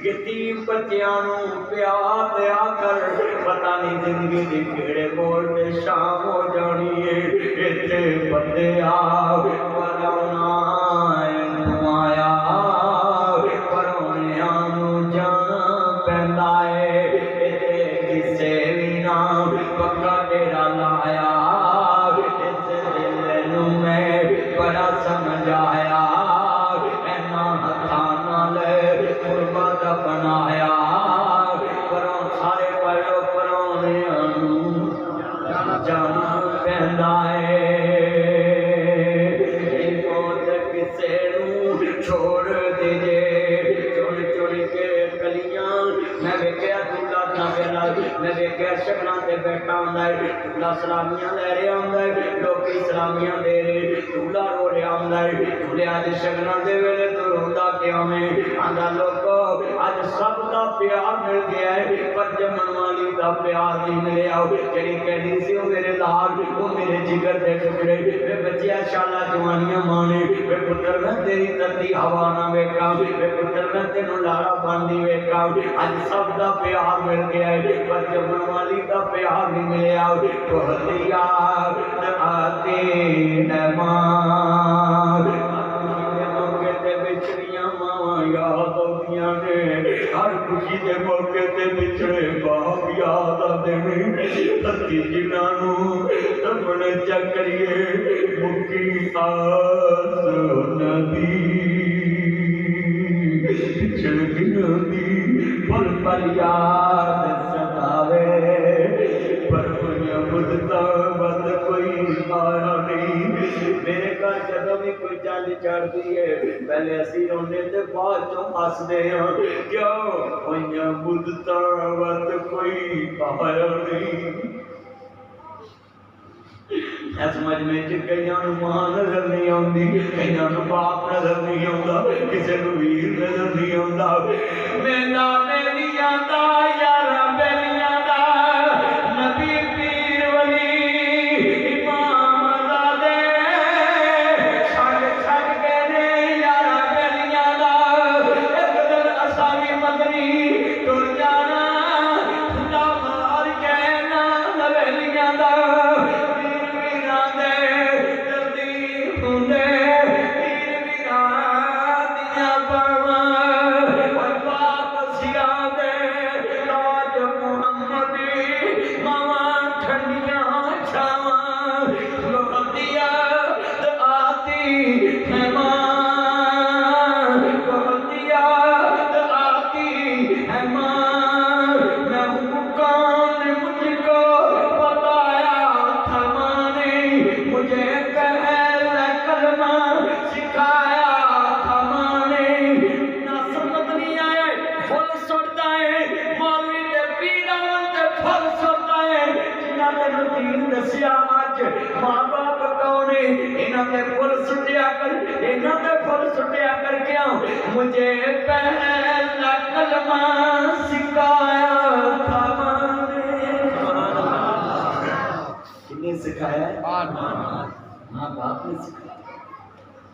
A: यतीम बच्चियां नूं प्यार दिया कर पता नहीं जिंदगी दी केड़े मोड़ ते शाम हो जानी है इत्थे बंदे आ पराउना तू आया परौणियां नूं जाना पैंदा है इत्थे किसे भी ना पक्का डेरा लाया इस दिल नूं मैं बड़ा समझ आया ऐना हत्थां नाल गुरबत बनाया परों सारे परो परौणियां नूं जाना पैंदा है मौत किसे नूं छोड़ दीजे चुन चुन के कलियां मैं वेख्या दूल्हा नावेला मैं वेख्या शगनां ते बैठा हुंदा है दूल्हा सलामियां लै रहा हुंदा है लोकी सलामियां दे रहे दूल्हा रो रहा हुंदा है दूल्हे अज शगनां दे वेले तो रोंदा क्यों है आंदा लोको अज सब का प्यार मिल गया है पर जमन वाली का प्यार नहीं मिलिया जेड़ी कहनी सी मेरे लाल वो मेरे जिगर दे टुकड़े वे बच्चिया शाला जवानियां माने वे पुत्र मैं तेरी धरती हवा ना वेखा वे पुत्र मैं तेनू लाड़ा बनदी वेखा अज सब का प्यार मिल गया है पर जमन वाली का प्यार नहीं मिलिया बोलिया आते न मां याद आउंदियां ने हर खुशी के मौके ते पिछड़े बाप याद आते ने धरती जिन्हां नूं तपने चकरिए मुक्की आस नदी पिछड़ गिनदी पल पल याद सतावे पर कोई बुझता बद कोई आया नहीं मेरे घर जदों भी कोई चंद चढ़ती है पहले असी रोने ते बाद चों हसदे हां क्यों होइयां बुझता बद कोई आया नहीं समझ में कईयां नूं मां नजर नहीं आउंदी कईयां नूं बाप नजर नहीं आउंदा किसे नूं वीर नजर नहीं आउंदा मेरा बेलियां दा यारा बेलियां दा नबी पीर वली इमाम ज़ादे दीन दसिया अज मां बाप कौन है इन्हां दे फुल सुटिया कर इन्हां दे फुल सुटिया कर क्या मुझे पहला कलमा सिखाया था किसने सिखाया मां बाप ने सिखाया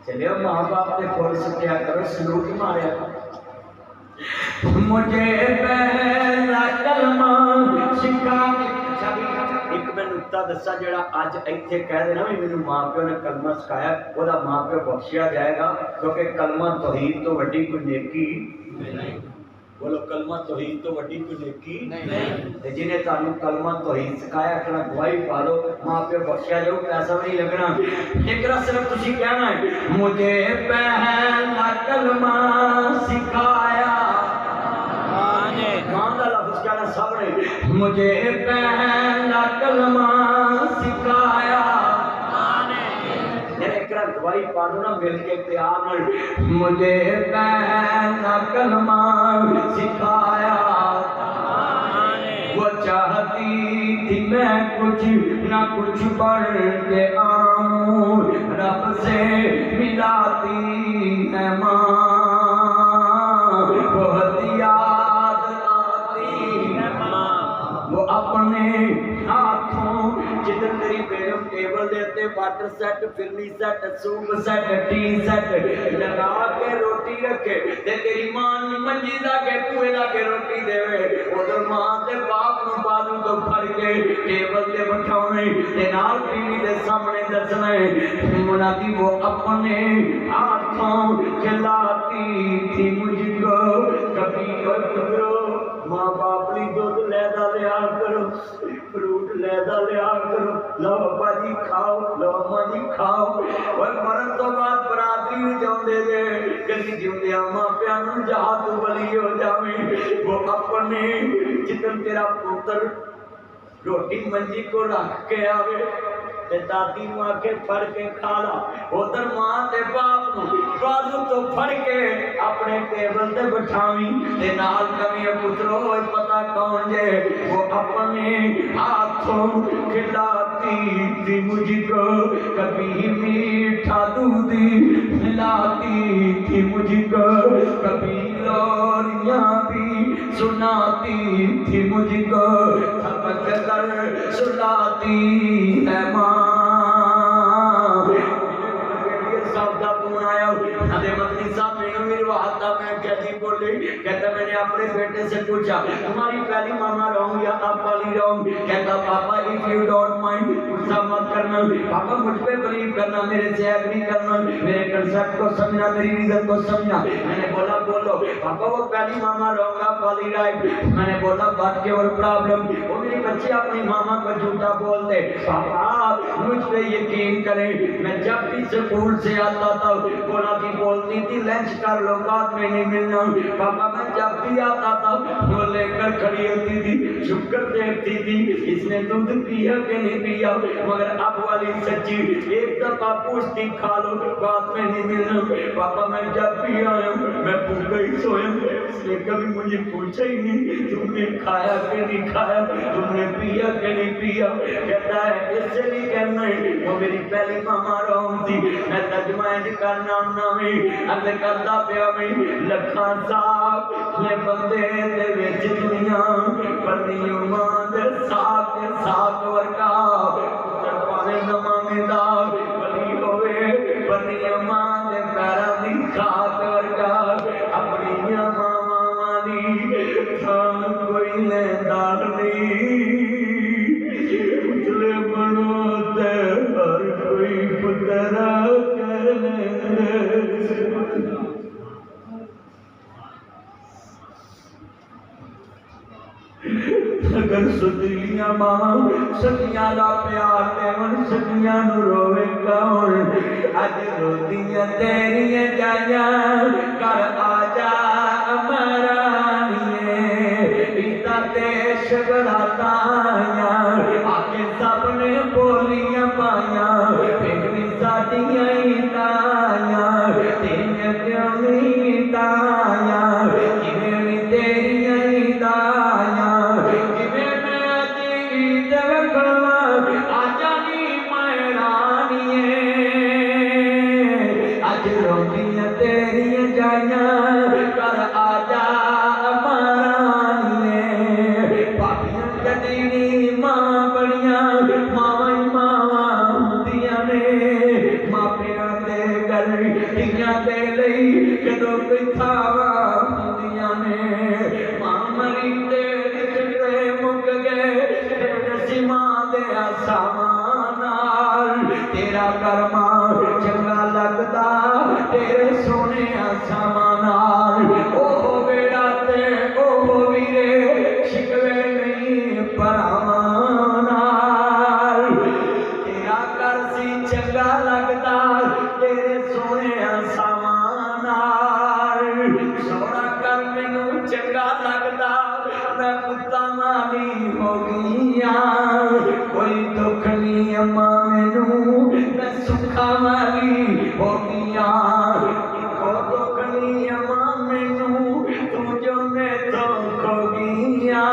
A: चलिए मां बाप के फुल सुटिया करो सलूट मारे मुझे पहला कलमा सिखा एक मैं नुक्ता दसा जड़ा अज इत्थे कह देना भी मेनू मां प्यो ने कलमा सिखाया ओदा मां प्यो बख्शिया जाएगा क्योंकि कलमा तौहीद तो वड्डी कोई नेकी नहीं बोलो कलमा तौहीद तो वड्डी कोई नेकी नहीं ते जिन्हें तानू कलमा तौहीद सिखाया कना गवाही पा लो मां प्यो बख्शिया जाओ पैसा भी नहीं लगना एकरा सिर्फ तुसी कहना है मुझे पहला कलमा सिखाया मुझे पहला कलमा सिखाया गवाही पानो ना मिल के प्यार मुझे पहला कलमा सिखाया वो चाहती थी मैं कुछ ना कुछ बढ़ के आऊं रब से मिलाती है माँ बहुत याद वो अपने हाथों जिधर तेरी बेगम टेबल देते water set phirni set soup set T set लगा के रोटी रखे ते तेरी मां मंजी लाके कुए लाके रोटी देवे उधर मां ते बाप नु बाजू तो फड़ के टेबल ते बिठाउने ते नाल टीवी दे सामने दसने मुनादी वो अपने हाथों खिलाती थी मुझको कभी करो मां बाप ली दूध लैदा लिया करो फ्रूट लैदा लिया करो लो बाजी खाओ लो अम्मा जी खाओ और मरण तो बाद बरादरी नहीं चाहते जे कभी जिंदे मां प्या नूं जा तू बली हो जावे वो अपने जितन तेरा पुत्र रोटी मंजी को रख के आवे ते दादी नूं आके फड़ के खा ला उधर मां ते बाप नूं बाजू तो फड़ के अपने टेबल ते बिठावी ते नाल कभी पुत्रो पता कौन जे वो अपने हाथों खिलाती थी मुझको कभी मीठा दूध खिलाती थी मुझको कभी लोरियां भी सुनाती थी मुझको थपक कर सुलाती है माँ कहता मैंने अपने बेटे से पूछा तुम्हारी पहली मामा रहूं या आप वाली रहूं कहता पापा इफ यू डोंट माइंड गुस्सा मत करना पापा मुझ पे बिलीव करना मेरे से एग्री करना मेरे कंसेप्ट को समझना मेरी रीजन को समझना मैंने बोला बोलो पापा वो पहली मामा रहूंगा वाली राइट मैंने बोला बात के और प्रॉब्लम वो मेरे बच्चे अपनी मामा को झूठा बोलते पापा मुझ पे यकीन करें मैं जब भी स्कूल से आता था बोला की बोलती थी लंच कर लो बाद में नहीं मिलना पापा मैं जब भी आता था वो लेकर खड़ी होती थी शुक्र देखती थी इसने दूध पिया कि नहीं पिया मगर अब वाली सच्ची एक दफा पूछती खा लो बाद में नहीं मिलना पापा मैं जब भी आया मैं भूखा ही सोया इसने कभी मुझे पूछा ही नहीं तुमने खाया कि नहीं खाया तुमने पिया कि नहीं पिया कहता है इससे नहीं कहना है वो मेरी पहली मामा रहूं थी मैं तजमाइज करना में अर्ज करदा पिया में लखा साहब ने बंदे दे विच दुनिया परनी मां दे साथ वर्गा पुत्र पावे जमानेदार बली होवे परनी मां दे पैरां दी खाक वर्गा अपनी मां दी थां कोई लेंदार नहीं उजले बनो ते हर कोई पुत्रा अगर सुधीलियां मां सखियां दा प्यार देवन सखियां नूं रोवे कौन अज रोदियां तेरियां जाया कर आजा अमरानिए इता देश बराताया आके सबने बोलियां पाया फिर भी साडियां इताया तेरियां क्यों नहीं इताया किवें भी तेरियां इताया हो गईया कोई दुख नहीं अम्मा मैनू मैं सुखा वाली हो गईया कोई दुख नहीं अम्मा मैनू तू जो मैं तो खो गईया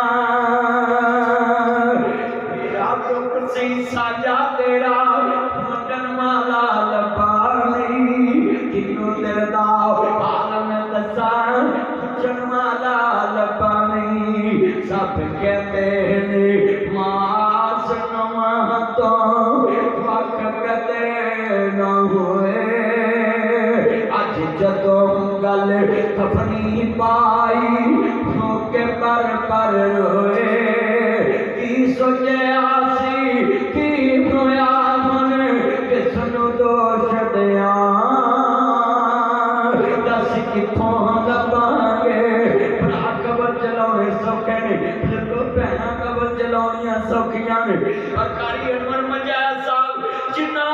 A: मेरा दुख सी साजा तेरा मुंडन वाला लबा नहीं किनू दिल दा हाल मैं दसा पुछण वाला लबा नहीं सब कहते हैं मास नवा तो वख कदे न होए अज जदों गल कफनी पाई सोके पर रोए की सोचया सी की होया मन किसनू दोष दिया दस किथों लभांगे भरा कबर चलाने सौखे ने जो भैन कबर चलानियां सौखियां ने सरकारी अमर मजा साहब जिन्ना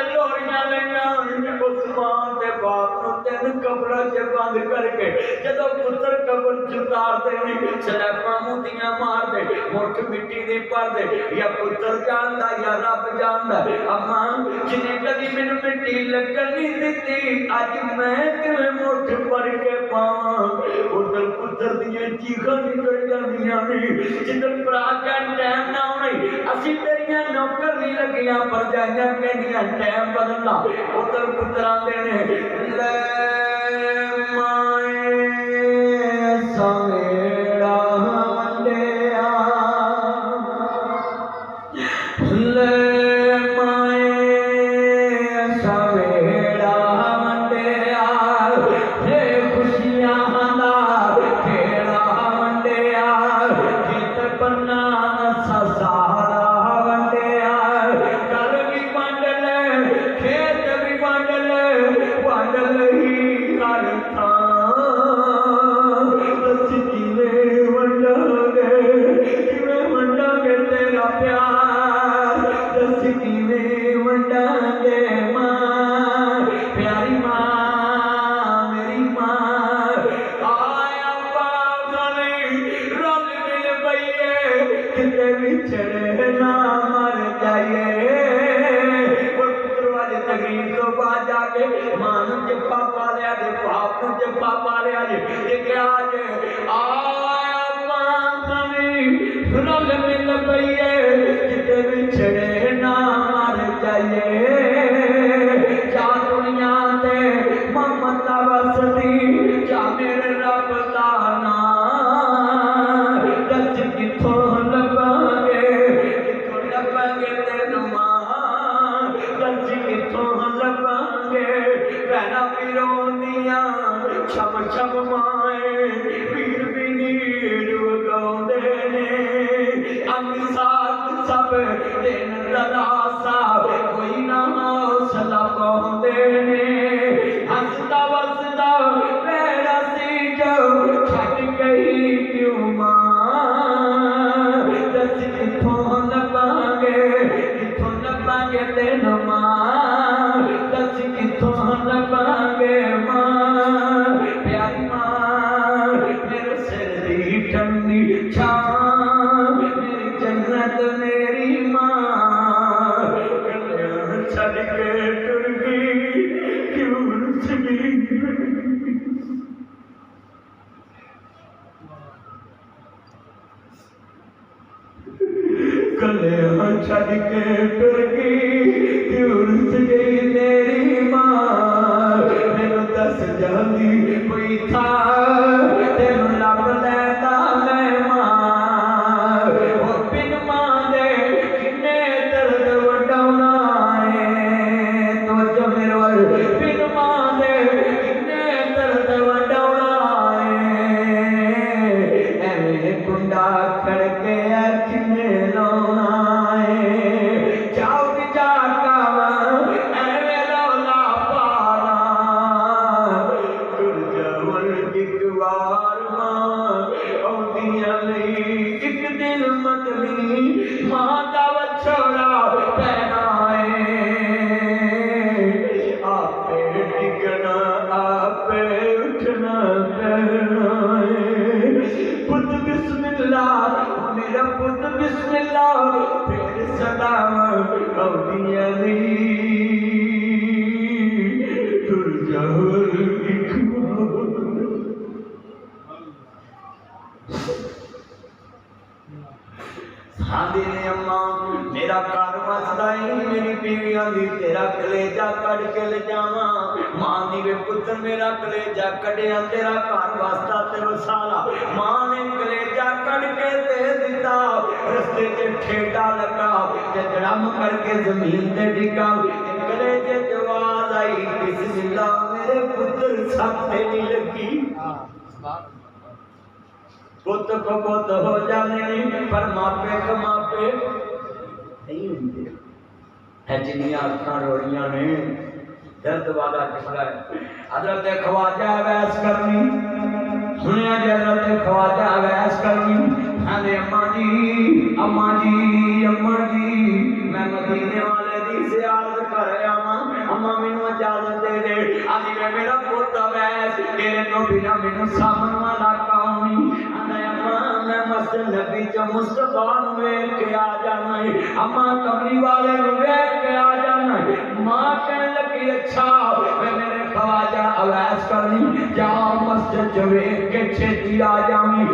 A: लोरियां लईयां उस मां दे बाप नूं तीन कबरां च बंद करके जदों पुत्र कबर च उतारदे ने सलैपां मुंदियां मारदे मुठ मिट्टी दी भरदे या पुत्र जानदा या रब जानदा अम्मा जिन्हें कदी मैनू मिट्टी लगन नहीं दित्ती अज मैं किवें मुठ भर के पावां उधर पुत्र दियां चीखां निकल जांदियां ने जिधर भरा का टाइम ना होनी असीं तेरियां नौकर नहीं लगियां परजाइयां कहदियां टाइम बदलना उधर पुत्रां दे ने ले माए सवेड़ा वंडिया ले माए सवेड़ा वंडिया हे खुशियां दा खेड़ा वंडिया खेत बन्ना सारा वंडिया घर भी वंड ले खेत भी वंड ही घर था दस किवें वंडांगे तेरा प्यार दस किवें वंडांगे मां प्यारी मां मेरी मां आया पागली रल मिल पईए किते विछड़े ना मर जाइए पुत्र वाले तकरीर तो बाद जाके मां नूं जप्पा पा लिया जे बाप नूं जप्पा पा लिया जे क्या जे आया पागली रल मिल पईए किते विछड़े ना मर जाइए जा दुनिया ते ममता वसदी जा मेरे रब दा नाम दस किथों लभांगे तेनू मां दस किथों लभांगे भैनां भी रोंदियां छम छम माए वीर भी नीर गाउंदे ने अमी साथ सब दिन दलासा कोई ना हौसला पाउंदे ने हसदा वसदा मेरा सी जो छट गई क्यों मां दस किथों लभांगे तेनू मां दस किथों लभांगे मां प्यारी मां मेरे सिर दी ठंडी छां मेरी जन्नत मेरी मां कन्या छड़ के टुर गई क्यों रुस गई कन्या छड़ के टुर गई क्यों रुस गई मेरी मां मैनू दस जांदी कोई था तेनू लब लैंदा मैं मां ओ बिन मां दे किन्ने दर्द वंडाउणा है तो जो मेरे वल बिन मां दे किन्ने दर्द वंडाउणा है एवें कुंडा खड़के किन्ने लाउणा है जाओ जाका एवें रौला पाना टुर जावन एक बार मां औंदियां नहीं एक दिन मतली मां दा वछड़ा पैना है आपे टिकना आपे उठना पैना है पुत बिस्मिल्लाह اللہ میرا پت بسم اللہ پھر سلام اولیاء دی ٹر جاؤ آدھی نے اماں میرا گھر وسدا ہی میری بیوی آدھی تیرا کلیجہ کٹ کے لے جاواں ماں دی وے پتر میرا کلیجہ کٹیا تیرا گھر وسدا تے وسالا ماں نے کلیجہ کٹ کے دے دیتا رستے تے ٹھیڈا لگا تے جڑم کر کے زمین تے ڈگا کلیجے تے آواز آئی بسم اللہ میرے پتر سب تے نہیں لگی پت کو پت ہو جانے پر ماپے کو ماپے نہیں ہوتے ہے جنیاں اکھاں روڑیاں نے درد والا چکا ہے حضرت خواجہ ویس کرنی سنیا جی حضرت خواجہ ویس کرنی ہاں اماں جی میں مدینے والے دی زیارت کر رہا ہوں اماں مینوں اجازت دے دے آدھی میں میرا پوتا ویس تیرے تو بنا مینوں سامن والا کام نہیں میں مسجد نبی چ مصطفیٰ نو ویکھ کے آ جانا ہے اماں کملی والے نو ویکھ کے آ جانا ہے ماں کہن لگی اچھا میں میرے خواجہ اویس کرنی جا مسجد چ ویکھ کے چھتی آ جاویں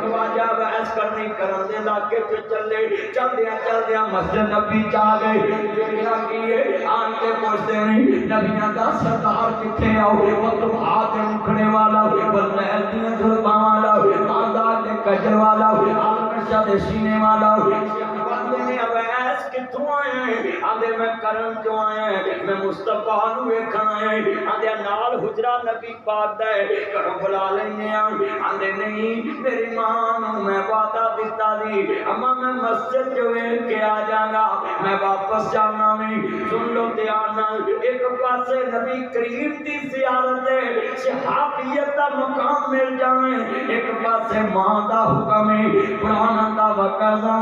A: خواجہ اویس کرنی کرن دے علاقے چ چلے چلدیاں مسجد نبی چ آ گئے دیکھیا کیے آن کے پوچھتے نہیں نبیاں دا سردار کتھے آؤ وہ تو ہاتھ مکھنے والا بلند دیاں زلفاں والا آزاد کجر والا آلکشا دے سینے والا بندے نے اویس کتھوں آئے ہیں آدھے میں کرم جو آئے ہیں میں مصطفیٰ نو ویکھن آئے ہیں آدھے نال حجرہ نبی پاک دا ہے کرم بلا لینے آدھے نہیں میری ماں نو میں وعدہ دیتا دی اما میں مسجد جو ویکھ کے آ جاگا میں واپس جانا میں سن لو دھیان نال ایک پاسے نبی کریم دی زیارت ہے صحابیت دا مقام مل جائے ایک پاسے ماں دا حکم ہے قرآن دا وقضا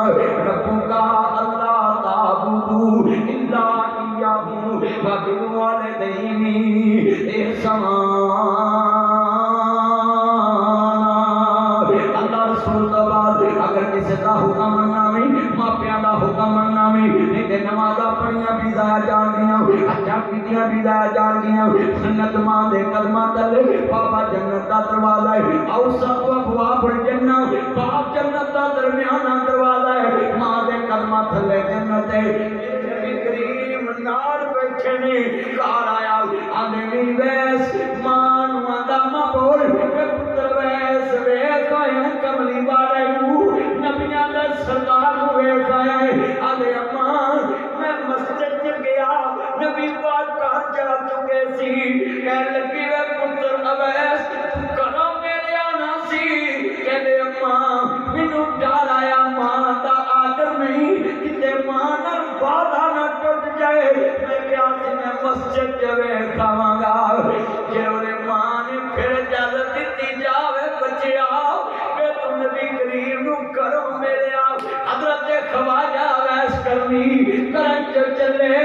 A: ربک اللہ تعبدوا الا ایہ وبالوالدین احسانا اللہ رسول دا بعد اگر کسی دا حکم مننا نہیں ماپیاں دا حکم مننا نہیں تے نمازاں پڑھیاں بھی ضائع جان گیاں اچھا کیتیاں بھی ضائع جان گیاں سنت ماں دے قدماں تلے بابا جنت دا دروازہ ہے اوسط ابواب الجنہ باب جنت دا درمیانہ دروازہ ہے ماں دے قدماں تھلے جنت ہے نبی کریم نال بیٹھے نے گھر آیا آدمی ویس ماں نو آندا ماں بول پتر ویس ویس آیا کملی والے نو نبیاں دا سردار نو ویس آیا آدھے اماں میں مسجد چ گیا نبی پاک گھر جا چکے سی کہنے لگی وے پتر اویس کرو میرے آنا سی کہنے اماں مینوں ڈر آیا ماں دا آدر نہیں کتے ماں نال وعدہ نہ ٹوٹ جائے میں کیا سی میں مسجد چ ویکھاواں گا جے ماں نے پھر اجازت دتی جاوے بچیا کہ تم نبی کریم نو کرو میرے آ حضرت خواجہ ویس کرنی کرن چلے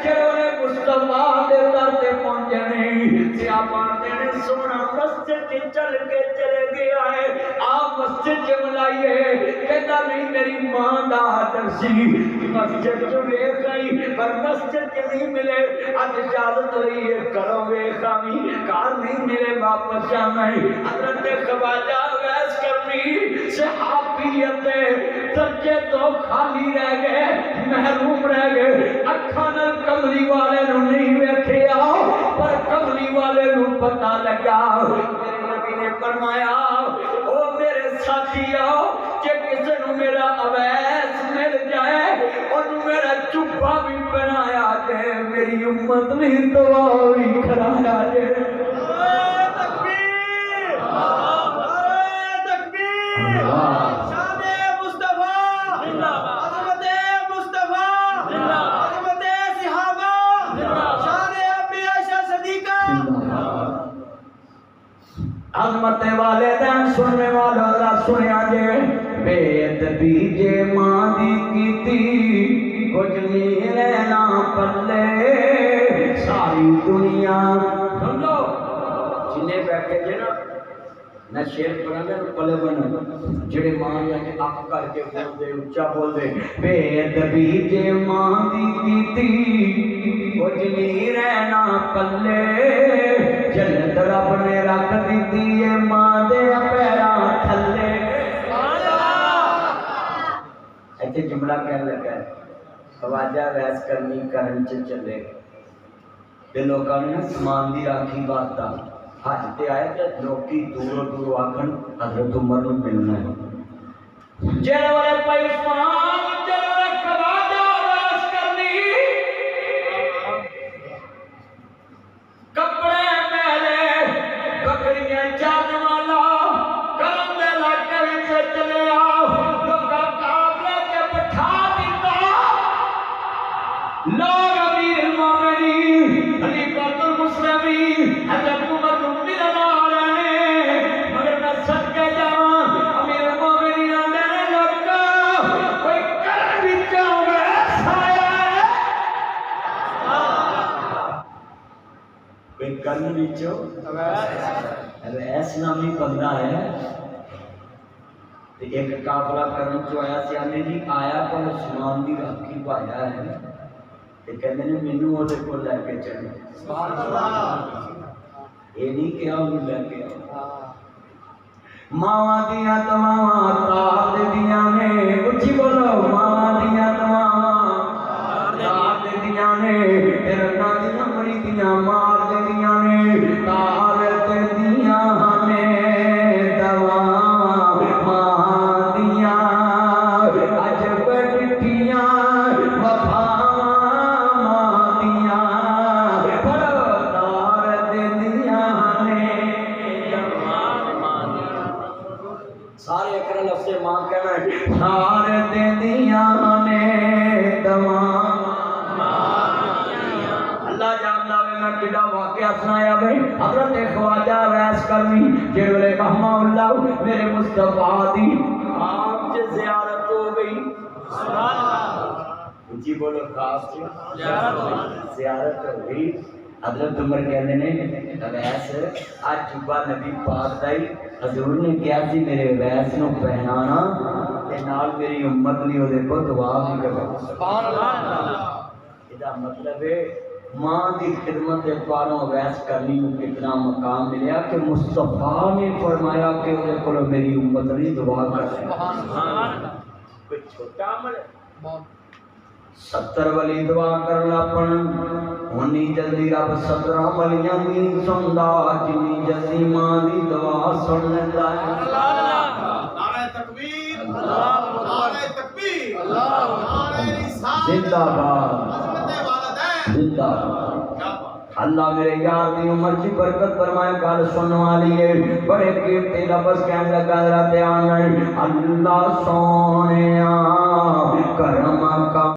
A: چلے مصطفیٰ دے در تے پہنچے نہیں سیابان نے سونا مسجد چل کے چلے گیا ہے آپ مسجد چ ملائیے کہتا نہیں میری ماں دا آدر سی مسجد چ ویکھ آئی پر مسجد چ نہیں ملے اج اجازت رہی ہے کرو ویکھاویں گھر نہیں ملے واپس جانا ہے حضرت خواجہ ویس کرنی صحابیت درجے تو خالی رہ گئے محروم رہ گئے اکھاں نال کملی والے نو نہیں ویکھیا پر کملی والے نو پتہ لگا میرے نبی نے فرمایا او میرے ساتھیو کہ کسے نو میرا اویس مل جائے اور میرا چوپا بھی بنایا جائے میری امت نہیں دعا بھی کرایا جائے عظمت والدین سننے والا ذرا سنیا جے بے ادبی جے ماں دی کیتی کچھ نہیں رہنا پلے ساری دنیا سن لو جنہیں بیٹھے جے نا میں شیر پڑھا گا پلے بن جڑے ماں یا کہ اک کر کے بول دے اچا بول دے بے ادبی جے ماں دی کیتی کچھ نہیں رہنا پلے جنت رب نے رکھ دیتی ہے ماں دے پیراں تھلے ایتھے جملہ کہنے لگا ہے خواجہ ویس کرنی کرن چلے تے لوکاں نے سامان دی راکھی واسطہ حج تے آئے تے لوکی دوروں دوروں آکھن حضرت عمر نوں ملنا ہے جڑے والے پائی سامان جڑے خواجہ ویس کرنی کپڑے میلے بکریاں چاہنے والا کرم دے علاقے وچ چلے آؤ لوکاں قافلے تے بٹھا دیتا لوگ امیر المومنین خلیفۃ المسلمین حضرت عمر نوں ملن آ رہے ہیں مگر میں صدقے جاواں امیر المومنین دے لوکاں کوئی کرن وچوں ویس آیا ہے کوئی کرن وچوں ویس نامی بندہ ہے تے ایک قافلہ کرن چوں آیا سیانے جی آیا پر عثمان دی راکھی پایا ہے تے کہندے نے مینوں اودے کول لے کے چلے سبحان اللہ اے نہیں کہ اونوں لے کے ماواں دیاں تماواں تار دیاں نے اچھی بولو ماواں دیاں تماواں تار دیاں نے تے رنگاں دیاں مڑی دیاں مار دیاں نے تار دیاں نے دوا ماں دیاں اج بٹھیاں وفا سارے اکرا لفظ ماں کہنا ہے سارے دے دیاں نے دوا اللہ جاندا وے میں کڈا واقعہ سنایا بھئی حضرت خواجہ ویس کرنی جڑے رحمہ اللہ میرے مصطفیٰ دی آپ سے زیارت ہو گئی سبحان اللہ جی بولو خاص زیارت ہو گئی حضرت عمر کہندے نے ویس اج جبا نبی پاک دا حضور نے کیا سی میرے ویس نو پہنانا تے نال میری امت نے اودے کو دعا بھی کرو سبحان اللہ ادا مطلب ہے ماں دی خدمت دے پاروں ویس کرنی نو کتنا مقام ملیا کہ مصطفیٰ نے فرمایا کہ اودے کولو میری امت نے دعا کر سبحان اللہ کوئی چھوٹا عمل ہے 70 ولی دعا کرنا پن ہونی جلدی رب 17 ولیاں دی سندا جنی جلدی ماں دی دعا سن لیندا ہے نعرہ تکبیر اللہ نعرہ تکبیر اللہ نعرہ رسالت زندہ باد عظمت والدین زندہ باد اللہ میرے یار دی عمر کی برکت فرمائے گل سننے والی ہے بڑے قیمتی لفظ کہنے لگا ذرا دھیان اللہ سونیا کرم